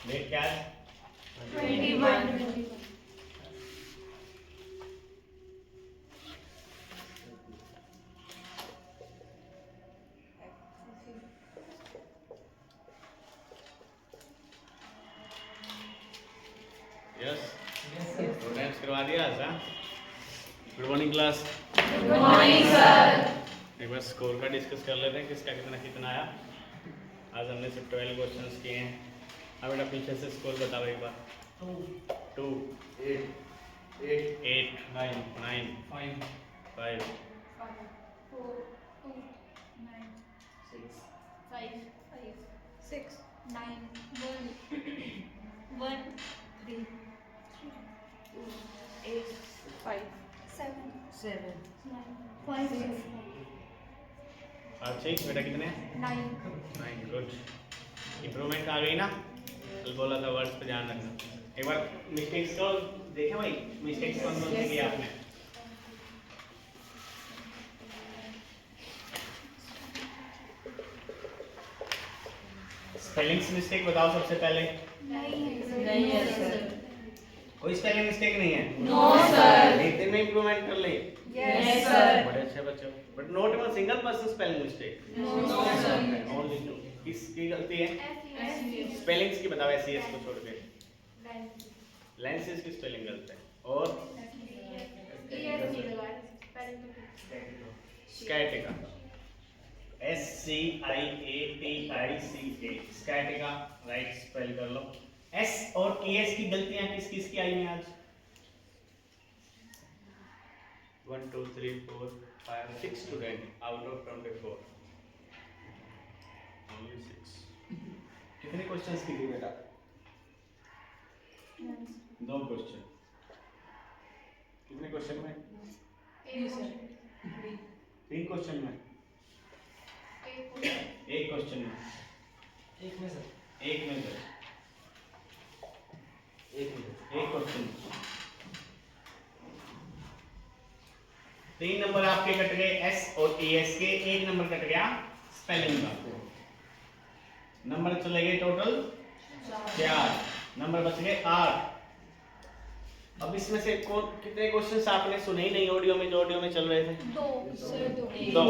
Date क्या है? 21। Yes, दो टाइम्स करवा दिया आज। Good morning class. Good morning sir. एक बार स्कोर का डिस्कस कर लेते हैं, किसका कितना कितना आया। आज हमने सिर्फ 12 क्वेश्चंस किए हैं। अब बेटा पीछे से स्कोर बताओ एक बार। 2 8 9 5 4 2 9 5 6 9 1 3 2 8 5 7 5 और ठीक बेटा कितने? 9 9। गुड, इम्प्रूवमेंट आ गई ना। कल बोला था वर्ड्स पे ध्यान रखना। एक बार मिस्टेक्स को देखें भाई, मिस्टेक्स कौन कौन सी की आपने? स्पेलिंग्स मिस्टेक बताओ सबसे पहले। नहीं है सर। कोई स्पेलिंग मिस्टेक नहीं है? No sir. लिखने में इम्प्रूवमेंट कर ले। Yes sir. बड़े अच्छे बच्चे हो। बट नोट में single person spelling mistake. No sir. Only two. किसकी गलती है? स्पेलिंग्स की बताओ, एसईएस को छोड़ के। लेंसेज की स्पेलिंग गलत है। और स्कैटिका, SCIATICA, स्कैटिका राइट स्पेल कर लो। एस और केएस की गलतियां किस किस की आई हैं आज? 1 2 3 4 5 6 स्टूडेंट आउट ऑफ 24, ओनली 6। कितने क्वेश्चंस की थी बेटा? 2 क्वेश्चन। कितने क्वेश्चन में? 3 क्वेश्चन में? 1 क्वेश्चन में? एक में सर। एक क्वेश्चन। 3 नंबर आपके कट गए एस और एएस के, 1 नंबर कट गया स्पेलिंग का। नंबर चले गए टोटल 4, नंबर बच गए 8। अब इसमें से कौन कितने क्वेश्चंस आपने सुने ही नहीं ऑडियो में, जो ऑडियो में चल रहे थे? 2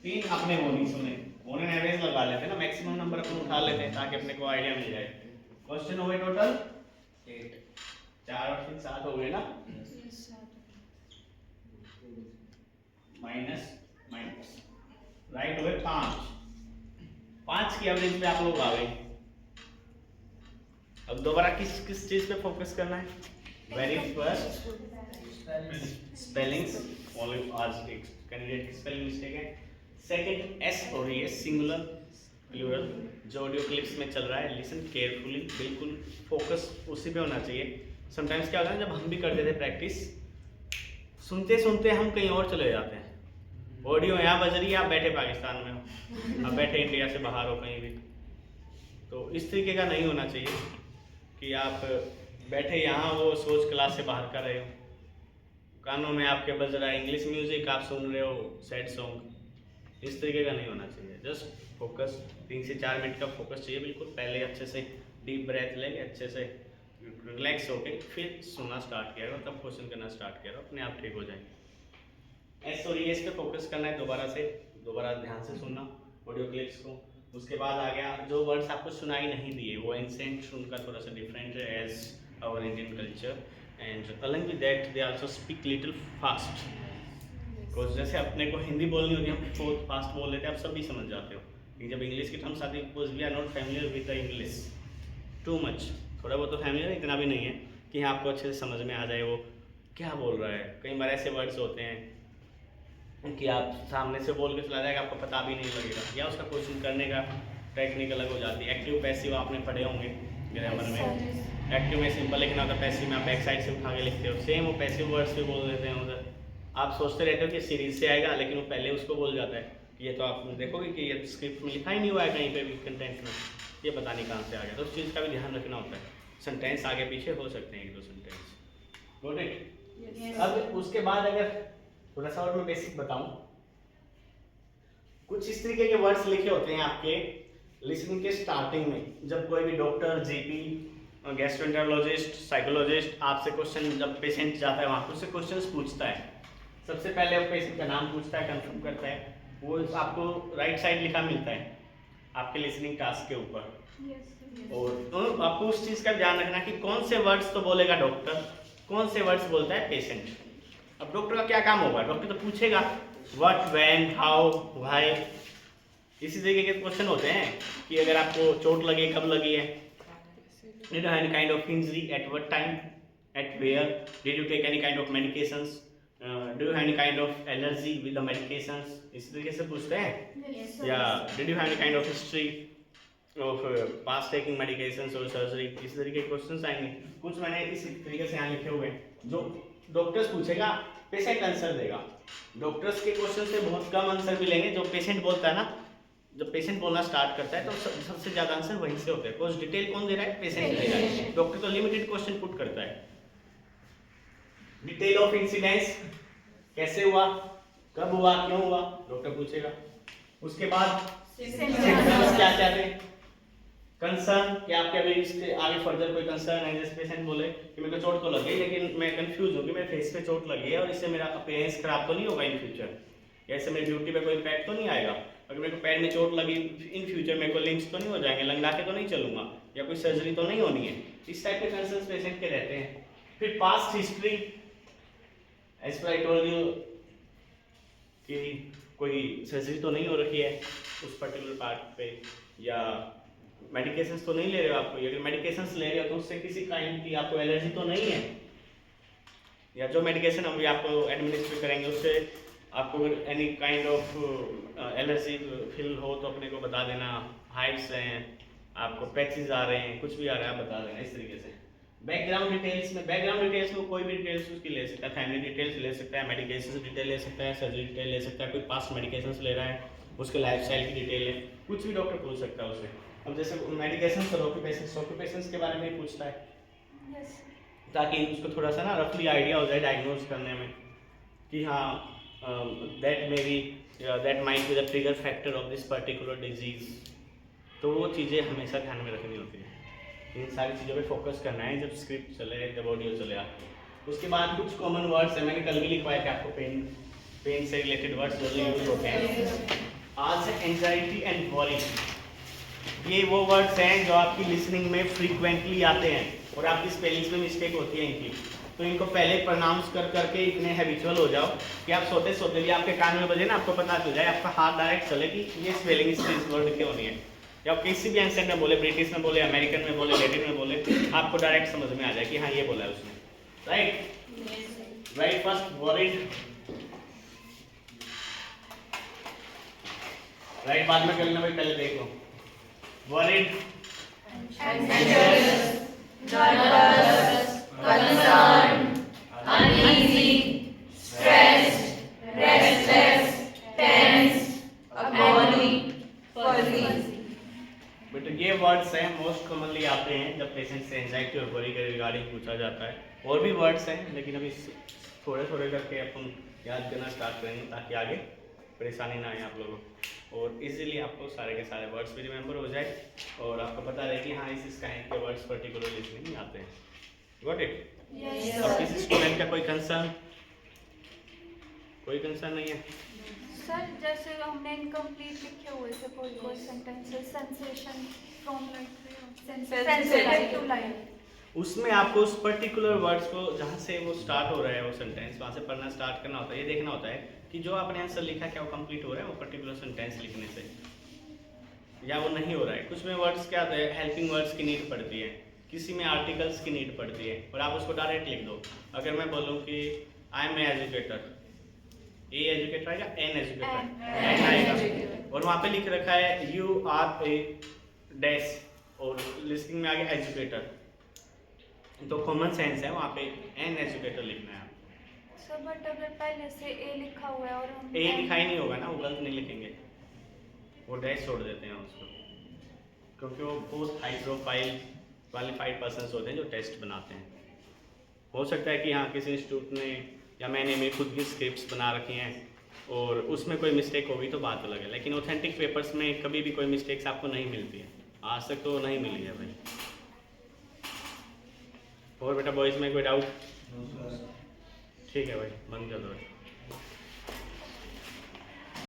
3 आपने वो नहीं सुने। उन्होंने एवरेज लगा लेते ना, मैक्सिमम नंबर अपन उठा लेते हैं ताकि अपने को आइडिया मिल जाए। क्वेश्चन हो गए टोटल 8, 4 और 6 7 हो गए ना। माइनस राइट हो गए 5 की एवरेज पे आप लोग आ गए। अब दोबारा किस चीज पे फोकस करना है? Very first spellings. आज एक कैंडिडेट की स्पेलिंग मिस्टेक है। सेकंड एस और ये सिंगुलर प्लूरल जो ऑडियो क्लिप्स में चल रहा है, लिसन केयरफुली, बिल्कुल फोकस उसी पे होना चाहिए। समटाइम्स क्या होता है, जब हम भी करते थे प्रैक्टिस, सुनते सुनते हम कहीं और चले जाते हैं। ऑडियो यहाँ बज रही है, आप बैठे पाकिस्तान में हो, आप बैठे इंडिया से बाहर हो कहीं भी। तो इस तरीके का नहीं होना चाहिए कि आप बैठे यहाँ वो सोच क्लास से बाहर कर रहे हो, कानों में आपके बज रहा है इंग्लिश म्यूजिक, आप सुन रहे हो सैड सॉन्ग। इस तरीके का नहीं होना चाहिए। जस्ट फोकस, 3 से 4 मिनट का फोकस चाहिए बिल्कुल। पहले अच्छे से डीप ब्रेथ लेके अच्छे से रिलैक्स होके फिर सुनना स्टार्ट किया करो, तब क्वेश्चन करना स्टार्ट किया करो, अपने आप ठीक हो जाएंगे। एस और एस पे फोकस करना है। दोबारा ध्यान से सुनना ऑडियो क्लिप्स को। उसके बाद आ गया जो वर्ड्स आपको सुनाई नहीं दिए, वो एंसेंट उनका थोड़ा सा डिफरेंट है as our Indian culture, and along with that they also speak little fast. Because जैसे अपने को हिंदी बोलनी होती है, हम बहुत फास्ट बोल लेते हैं, आप सभी समझ जाते हो। लेकिन जब इंग्लिश की टर्म्स आती है, because we are not familiar with the English too much, थोड़ा बहुत तो फैमिलियर, इतना भी नहीं है कि आपको अच्छे से समझ में आ जाए वो क्या बोल रहा है। कई बार ऐसे वर्ड्स होते हैं कि आप सामने से बोल के चला जाएगा, आपको पता भी नहीं लगेगा, या उसका क्वेश्चन करने का टेक्निक अलग हो जाती है। एक्टिव पैसिव आपने पढ़े होंगे ग्रामर में। एक्टिव में सिंपल लिखना होता है, पैसिव में आप बैक साइड से उठा के लिखते हो। सेम वो पैसिव वर्ड्स भी बोल देते हैं उधर। आप सोचते रहते हो कि सीरीज से आएगा, लेकिन वो पहले उसको बोल जाता है कि ये तो आप देखोगे कि ये स्क्रिप्ट में लिखा ही नहीं हुआ है कहीं पे भी कंटेंट में, ये पता नहीं कहाँ से आ गया। तो उस चीज़ का भी ध्यान रखना होता है। सेंटेंस आगे पीछे हो सकते हैं, 1-2 सेंटेंस। Got it? अब उसके बाद अगर थोड़ा सा और मैं बेसिक बताऊं, कुछ इस तरीके के वर्ड्स लिखे होते हैं आपके लिसनिंग के स्टार्टिंग में, जब कोई भी डॉक्टर, जीपी, गैस्ट्रोएंटरोलॉजिस्ट, साइकोलॉजिस्ट आपसे क्वेश्चन, जब पेशेंट जाता है वहाँ पे उससे क्वेश्चंस पूछता है, सबसे पहले वो पेशेंट का नाम पूछता है, कंफर्म करता है, वो आपको राइट साइड लिखा मिलता है आपके लिसनिंग टास्क के ऊपर। और आपको उस चीज़ का ध्यान रखना कि कौन से वर्ड्स तो बोलेगा डॉक्टर, कौन से वर्ड्स बोलता है पेशेंट। अब डॉक्टर का क्या काम होगा, डॉक्टर तो पूछेगा व्हाट, व्हेन, हाउ, व्हाई, इसी तरीके के क्वेश्चन होते हैं कि अगर आपको चोट लगी कब लगी है, did you have any kind of injury, at what time, at where, did you take any kind of medications, do you have any kind of allergy with the medications, इस तरीके से पूछते हैं। या did you have any kind of history of past taking medications or surgery, इस तरीके के questions आएंगे। कुछ मैंने इस तरीके से यहाँ लिखे हुए हैं जो डॉक्टर्स पूछेगा, पेशेंट आंसर देगा। डॉक्टर्स के क्वेश्चन से बहुत कम आंसर मिलेंगे, जो पेशेंट बोलता है ना, जब पेशेंट बोलना स्टार्ट करता है तो सबसे ज़्यादा आंसर वहीं से होते हैं। कुछ डिटेल कौन दे रहा है, पेशेंट दे रहा है। डॉक्टर तो लिमिटेड क्वेश्चन पुट करता है। डिटेल ऑफ इंसिडेंस, कैसे हुआ, कब हुआ, क्यों हुआ, डॉक्टर पूछेगा। उसके बाद सिम्पटम्स क्या क्या थे, कंसर्न, कि आपके अभी इसके आगे फर्दर कोई कंसर्न है, जैसे पेशेंट बोले कि मेरे को चोट तो लगी लेकिन मैं कंफ्यूज हूँ कि मेरे फेस पे चोट लगी है और इससे मेरा अपीयरेंस खराब तो नहीं होगा इन फ्यूचर, या इससे मेरी ड्यूटी पे कोई इम्पैक्ट तो नहीं आएगा, अगर मेरे को पैर में चोट लगी इन फ्यूचर मेरे को लिंक्स तो नहीं हो जाएंगे, लंगड़ा के तो नहीं चलूंगा, या कोई सर्जरी तो नहीं होनी है। इस टाइप के कंसर्न पेशेंट के रहते हैं। फिर past history, as per I told you कि कोई सर्जरी तो नहीं हो रखी है उस पर्टिकुलर पार्ट पे, या मेडिकेशंस तो नहीं ले रहे हो आपको, अगर मेडिकेशंस ले रहे हो तो उससे किसी काइंड की आपको एलर्जी तो नहीं है, या जो मेडिकेशन हम भी आपको एडमिनिस्ट्रेट करेंगे उससे आपको any kind of allergy feel हो तो अपने को बता देना। हाइट्स हैं, आपको पैचेस आ रहे हैं, कुछ भी आ रहा है आप बता देना इस तरीके से। बैकग्राउंड डिटेल्स में, बैकग्राउंड डिटेल्स में कोई भी डिटेल्स उसकी ले सकता है, फैमिली डिटेल्स ले सकता है, मेडिकेशन डिटेल ले सकता है, सर्जरी डिटेल ले सकता है, कोई पास्ट मेडिकेशन ले रहा है उसके लाइफस्टाइल की डिटेल है, कुछ भी डॉक्टर पूछ सकता है उससे। अब जैसे मेडिकेशन और ऑक्यूपेशंस के बारे में पूछता है ताकि उसको थोड़ा सा ना रफली आइडिया हो जाए डायग्नोज करने में कि हाँ that may be that might be the trigger factor of this particular disease. तो वो चीज़ें हमेशा ध्यान में रखनी होती है, इन सारी चीज़ों पे फोकस करना है जब स्क्रिप्ट चले, जब ऑडियो चले आपको। उसके बाद कुछ कॉमन वर्ड्स है, मैंने कल भी लिखवाया कि आपको पेन से रिलेटेड वर्ड्स जो यूज होते हैं। आज है एंजाइटी एंड वरी, ये वो वर्ड्स हैं जो आपकी लिसनिंग में फ्रीक्वेंटली आते हैं और आपकी स्पेलिंग्स में मिस्टेक होती है इनकी, तो इनको पहले प्रोनाउंस कर करके इतने हैबिचुअल हो जाओ कि आप सोते सोते भी आपके कान में बजे ना आपको पता चल जाए, आपका हाथ डायरेक्ट चले कि ये स्पेलिंग इस वर्ड की होनी है। या आप किसी भी एंसेंट में बोले, ब्रिटिश में बोले, अमेरिकन में बोले, लैटिन में बोले, आपको डायरेक्ट समझ में आ जाए कि हाँ ये बोला है उसने। राइट, फर्स्ट वरीड, राइट बाद में कर लेना भाई, पहले देख लो। Worried, anxious, nervous, concerned, uneasy, stressed, restless, tense, agony, fuzzy। But ये वर्ड्स हैं मोस्ट कॉमनली आते हैं जब पेशेंट से एंजाइटी और वरी के रिगार्डिंग पूछा जाता है। और भी वर्ड्स हैं लेकिन अभी थोड़े थोड़े करके अपन याद करना स्टार्ट करेंगे ताकि आगे परेशानी ना आए आप लोगों को, और इजीली आपको सारे के सारे वर्ड्स भी रिमेंबर हो जाए और आपको पता रहे कि हाँ इस काइंड के वर्ड्स पर्टिकुलर लिसनिंग आते हैं। Got it? Yes, और sir. किसी स्टूडेंट का कोई कंसर्न? कोई कंसर्न नहीं है? सर जैसे हमने इनकम्प्लीट लिखे हुए थे कोई sentences, sensation from sensitive to light, उसमें आपको उस पर्टिकुलर वर्ड्स को जहाँ से वो स्टार्ट हो रहा है वो सेंटेंस वहाँ से पढ़ना स्टार्ट करना होता है। ये देखना होता है कि जो आपने आंसर लिखा क्या वो कंप्लीट हो रहा है वो पर्टिकुलर सेंटेंस लिखने से, या वो नहीं हो रहा है। कुछ में वर्ड्स क्या होता है, हेल्पिंग वर्ड्स की नीड पड़ती है, किसी में आर्टिकल्स की नीड पड़ती है और आप उसको डायरेक्ट लिख दो। अगर मैं बोलूँ कि I am a educator, a educator आएगा, एन एजुकेटर एन आएगा, और वहाँ पे लिख रखा है यू आर ए डैश और लिस्टिंग में आ गया एजुकेटर, तो कॉमन सेंस है वहाँ पे एन एजुकेटर लिखना है। सर बट अगर पहले से ए लिखा हुआ है और हम ए लिखा ही नहीं होगा ना, वो गलत नहीं लिखेंगे, वो डैश छोड़ देते हैं उसको, क्योंकि वो बहुत हाई प्रोफाइल क्वालिफाइड पर्सन्स होते हैं जो टेस्ट बनाते हैं। हो सकता है कि हाँ किसी इंस्टीट्यूट ने या मैंने मेरी खुद की स्क्रिप्ट्स बना रखी हैं और उसमें कोई मिस्टेक होगी तो बात अलग है, लेकिन ऑथेंटिक पेपर्स में कभी भी कोई मिस्टेक्स आपको नहीं मिलती है, आज तक तो नहीं मिली है भाई। और बेटा बॉयज़ में कोई डाउट? ठीक है भाई, बंद कर दो।